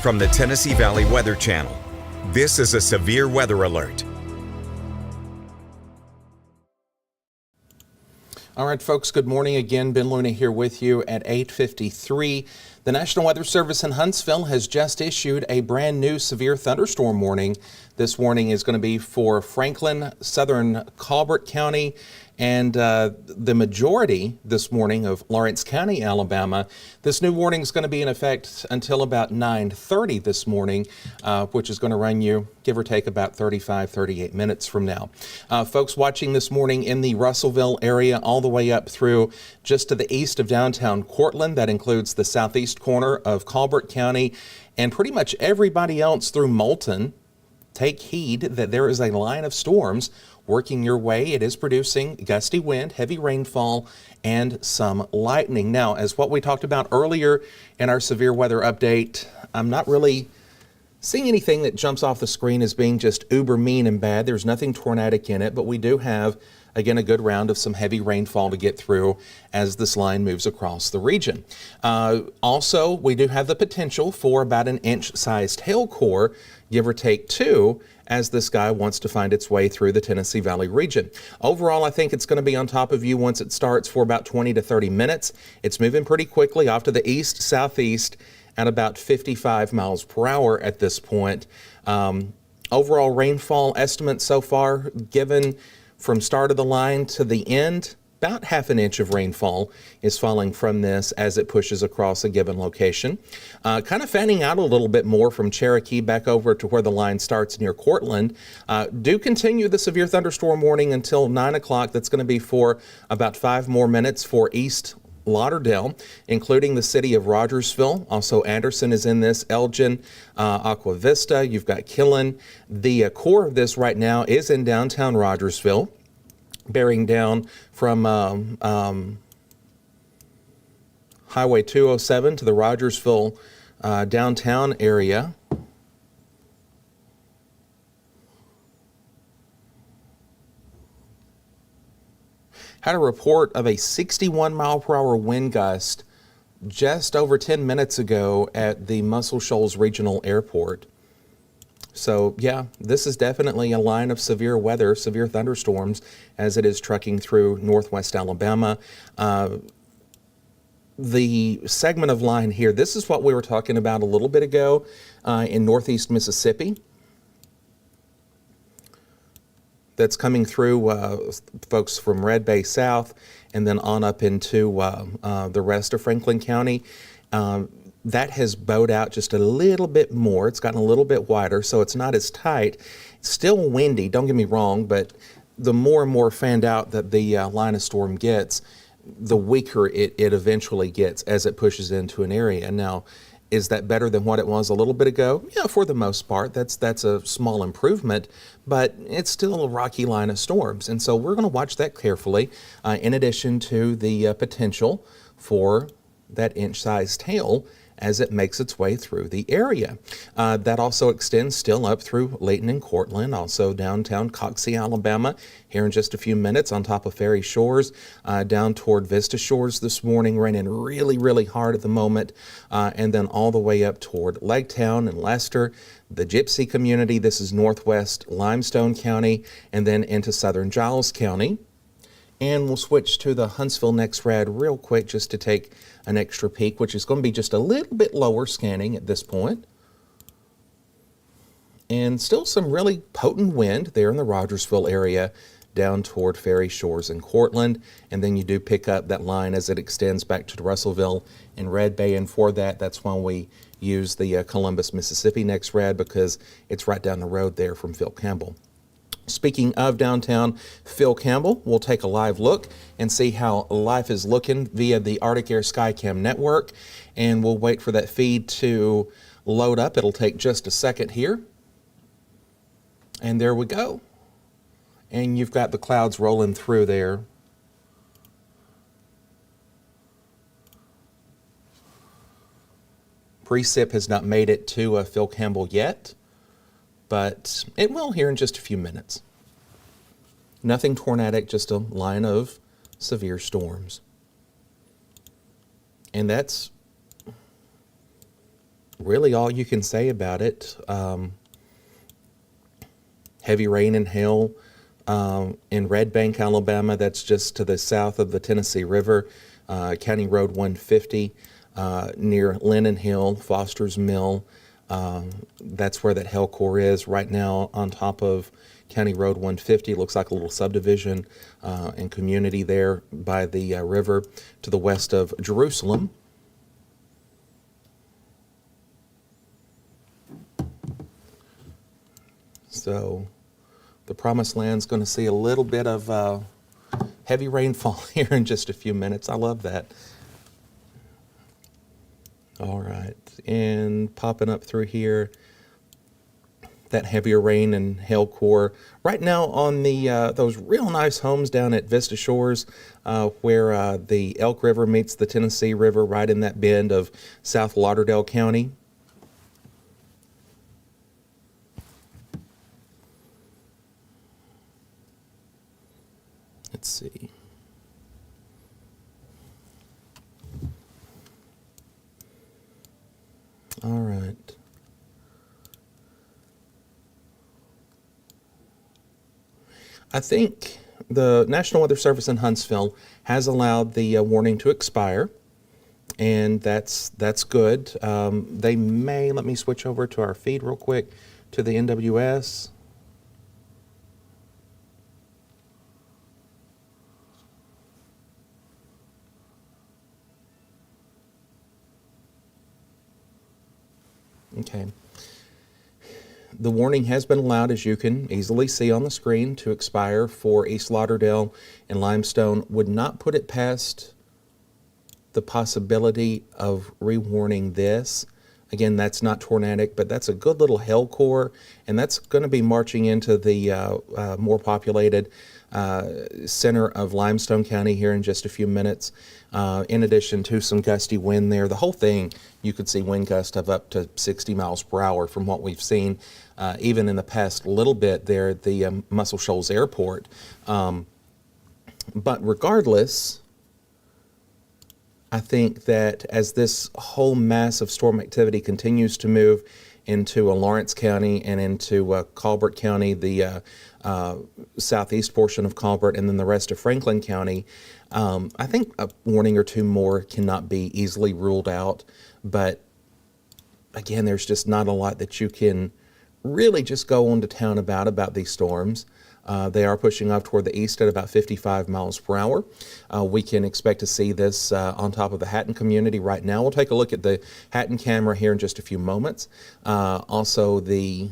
From the Tennessee Valley Weather Channel, this is a severe weather alert. All right, folks, good morning again. Ben Luna here with you at 8:53. The National Weather Service in Huntsville has just issued a brand new severe thunderstorm warning. This warning is going to be for Franklin, southern Colbert County, and the majority this morning of Lawrence County, Alabama. This new warning is going to be in effect until about 9:30 this morning, which is going to run you, give or take, about 38 minutes from now. Folks watching this morning in the Russellville area all the way up through just to the east of downtown Cortland, that includes the southeast corner of Colbert County, and pretty much everybody else through Moulton, take heed that there is a line of storms working your way. It is producing gusty wind, heavy rainfall, and some lightning. Now, as what we talked about earlier in our severe weather update, I'm not really seeing anything that jumps off the screen as being just uber mean and bad. There's nothing tornadic in it, but we do have, again, a good round of some heavy rainfall to get through as this line moves across the region. Also, we do have the potential for about an inch-sized hail core, give or take 2, as this guy wants to find its way through the Tennessee Valley region. Overall, I think it's going to be on top of you once it starts for about 20 to 30 minutes. It's moving pretty quickly off to the east, southeast, at about 55 miles per hour at this point. Overall rainfall estimate so far given from start of the line to the end, about half an inch of rainfall is falling from this as it pushes across a given location. Kind of fanning out a little bit more from Cherokee back over to where the line starts near Cortland. Do continue the severe thunderstorm warning until 9 o'clock. That's going to be for about 5 more minutes for East Lauderdale, including the city of Rogersville. Also, Anderson is in this, Elgin, Aqua Vista. You've got Killen. The core of this right now is in downtown Rogersville, bearing down from Highway 207 to the Rogersville downtown area. Had a report of a 61 mile per hour wind gust just over 10 minutes ago at the Muscle Shoals Regional Airport. So yeah, this is definitely a line of severe weather, severe thunderstorms as it is trucking through northwest Alabama. The segment of line here, this is what we were talking about a little bit ago in northeast Mississippi. That's coming through folks from Red Bay South and then on up into the rest of Franklin County. That has bowed out just a little bit more. It's gotten a little bit wider, so it's not as tight. It's still windy, don't get me wrong, but the more and more fanned out that the line of storm gets, the weaker it eventually gets as it pushes into an area. Now, is that better than what it was a little bit ago? Yeah, for the most part, that's a small improvement, but it's still a rocky line of storms. And so we're going to watch that carefully, in addition to the potential for that inch-sized hail as it makes its way through the area. That also extends still up through Layton and Cortland, also downtown Coxsey, Alabama, here in just a few minutes on top of Ferry Shores, down toward Vista Shores this morning, raining really, really hard at the moment, and then all the way up toward Legtown and Lester, the Gypsy community. This is northwest Limestone County, and then into southern Giles County. And we'll switch to the Huntsville NexRad real quick just to take an extra peek, which is going to be just a little bit lower scanning at this point. And still some really potent wind there in the Rogersville area down toward Ferry Shores and Cortland. And then you do pick up that line as it extends back to Russellville and Red Bay. And for that, that's when we use the Columbus, Mississippi NexRad, because it's right down the road there from Phil Campbell. Speaking of downtown Phil Campbell, we'll take a live look and see how life is looking via the Arctic Air Skycam network. And we'll wait for that feed to load up. It'll take just a second here. And there we go. And you've got the clouds rolling through there. Precip has not made it to Phil Campbell yet, but it will here in just a few minutes. Nothing tornadic, just a line of severe storms. And that's really all you can say about it. Heavy rain and hail in Red Bank, Alabama. That's just to the south of the Tennessee River. County Road 150 near Lennon Hill, Foster's Mill. That's where that hail core is right now on top of County Road 150. Looks like a little subdivision and community there by the river to the west of Jerusalem. So the Promised Land's going to see a little bit of heavy rainfall here in just a few minutes. I love that. All right, and popping up through here, that heavier rain and hail core right now on the those real nice homes down at Vista Shores, where the Elk River meets the Tennessee River, right in that bend of South Lauderdale County. Let's see. All right. I think the National Weather Service in Huntsville has allowed the warning to expire, and that's good. They may, let me switch over to our feed real quick to the NWS. Okay. The warning has been allowed, as you can easily see on the screen, to expire for East Lauderdale and Limestone. Would not put it past the possibility of rewarning this. Again, that's not tornadic, but that's a good little hail core, and that's going to be marching into the more populated center of Limestone County here in just a few minutes. In addition to some gusty wind there, the whole thing, you could see wind gusts of up to 60 miles per hour from what we've seen, even in the past little bit there at the Muscle Shoals Airport. But regardless, I think that as this whole mass of storm activity continues to move into Lawrence County and into Colbert County, the southeast portion of Colbert, and then the rest of Franklin County, I think a warning or two more cannot be easily ruled out. But again, there's just not a lot that you can really just go on to town about these storms. They are pushing up toward the east at about 55 miles per hour. We can expect to see this on top of the Hatton community right now. We'll take a look at the Hatton camera here in just a few moments. Also the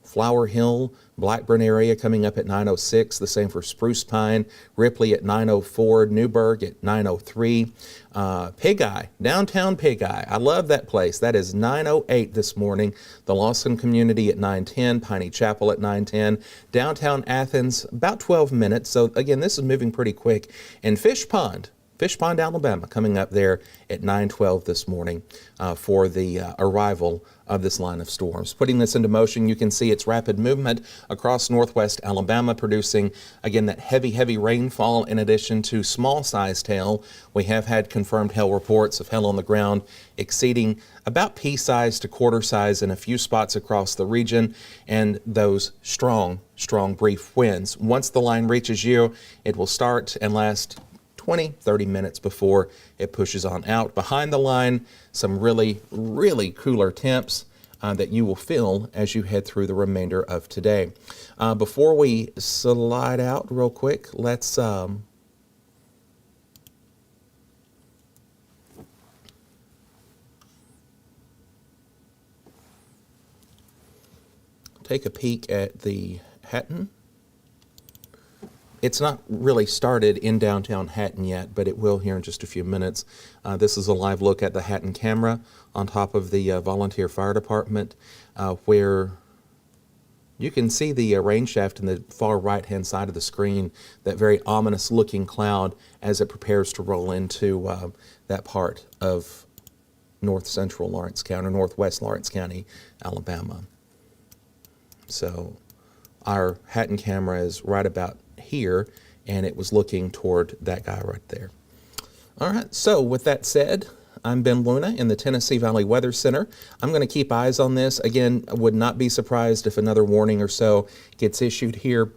Flower Hill, Blackburn area coming up at 9:06. The same for Spruce Pine, Ripley at 9:04, Newburgh at 9:03. Pig Eye, downtown Pig Eye. I love that place. That is 9:08 this morning. The Lawson community at 9:10, Piney Chapel at 9:10. Downtown Athens, about 12 minutes. So again, this is moving pretty quick. And Fish Pond, Alabama, coming up there at 9:12 this morning for the arrival of this line of storms. Putting this into motion, you can see its rapid movement across northwest Alabama, producing, again, that heavy rainfall in addition to small-sized hail. We have had confirmed hail reports of hail on the ground exceeding about pea size to quarter size in a few spots across the region, and those strong brief winds. Once the line reaches you, it will start and last 20-30 minutes before it pushes on out. Behind the line, some really cooler temps that you will feel as you head through the remainder of today. Before we slide out real quick, let's take a peek at the Hatton. It's not really started in downtown Hatton yet, but it will here in just a few minutes. This is a live look at the Hatton camera on top of the volunteer fire department, where you can see the rain shaft in the far right-hand side of the screen, that very ominous-looking cloud as it prepares to roll into that part of north-central Lawrence County, or northwest Lawrence County, Alabama. So our Hatton camera is right about here, and it was looking toward that guy right there. All right, so with that said, I'm Ben Luna in the Tennessee Valley Weather Center. I'm going to keep eyes on this. Again, I would not be surprised if another warning or so gets issued here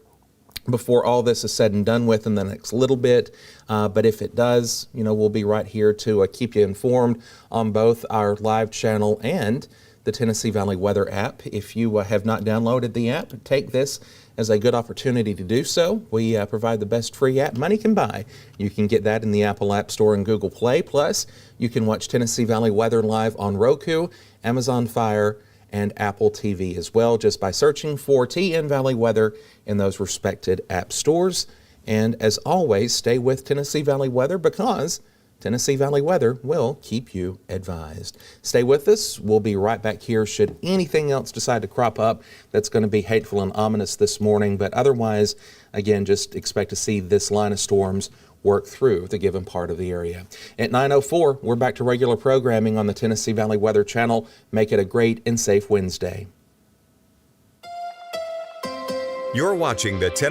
before all this is said and done with in the next little bit. But if it does, we'll be right here to keep you informed on both our live channel and the Tennessee Valley Weather app. If you have not downloaded the app, take this as a good opportunity to do so. We provide the best free app money can buy. You can get that in the Apple App Store and Google Play. Plus, you can watch Tennessee Valley Weather live on Roku, Amazon Fire, and Apple TV as well, just by searching for TN Valley Weather in those respected app stores. And as always, stay with Tennessee Valley Weather, because Tennessee Valley Weather will keep you advised. Stay with us. We'll be right back here should anything else decide to crop up that's going to be hateful and ominous this morning. But otherwise, again, just expect to see this line of storms work through the given part of the area. At 9:04, we're back to regular programming on the Tennessee Valley Weather Channel. Make it a great and safe Wednesday. You're watching the Tennessee